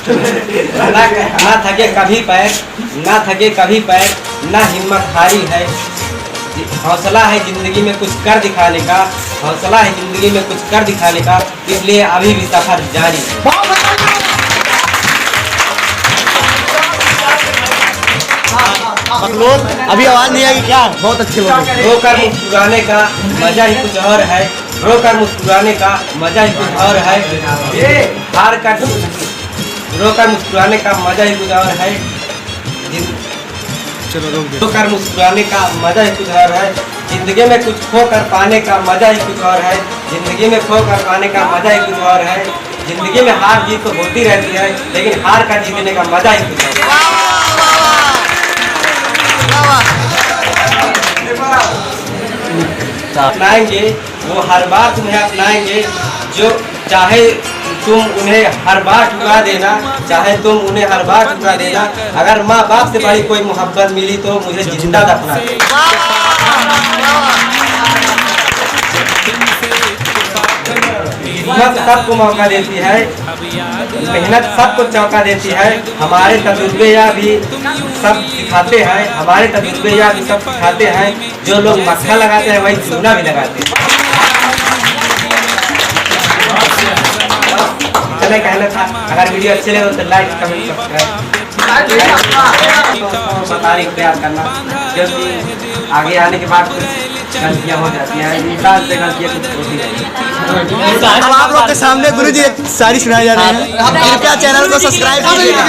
ना थके कभी पैर, ना थके कभी पैर, ना हिम्मत हारी है। हौसला है जिंदगी में कुछ कर दिखाने का, हौसला है जिंदगी में कुछ कर दिखाने का, इसलिए अभी भी सफर जारी है। अभी आवाज नहीं आएगी क्या? बहुत अच्छे लोग। रोकर मुस्कुराने का मजा ही कुछ और है, रोकर मुस्कुराने का मजा ही कुछ और है। हार कर रोकर मुस्कुराने का मजा ही कुछ और है, रोकर मुस्कुराने का मजा ही कुछ और है। जिंदगी में कुछ खो कर पाने का मजा ही कुछ और है, जिंदगी में खो कर पाने का मजा ही कुछ और है। जिंदगी में हार जीत तो होती रहती है, लेकिन हार कर जीतने का मजा ही कुछ और है। अपनाएंगे वो हर बार तुम्हें अपनाएंगे, जो चाहे तुम उन्हें हर बार ठुकरा देना, चाहे तुम उन्हें हर बार ठुकरा देना। अगर माँ बाप से बड़ी कोई मोहब्बत मिली तो मुझे जिंदा दफना दे। किस्मत सबको मौका देती है, मेहनत सबको चौंका देती है। हमारे तजुर्बे या भी सब सिखाते हैं, हमारे तजुर्बे या भी सब सिखाते हैं। जो लोग मक्खा लगाते हैं वही चूना भी लगाते हैं। चले कहना था, अगर वीडियो अच्छे लगे तो लाइक कमेंट सब्सक्राइब बता रही प्यार करना, क्योंकि आगे आने के बाद कुछ गलतियाँ हो जाती हैं, इंसान से गलतियाँ कुछ होती हैं। अब आप लोग के सामने गुरुजी एक शायरी सुनाए जा रहे हैं, कृपया चैनल को सब्सक्राइब कीजिएगा।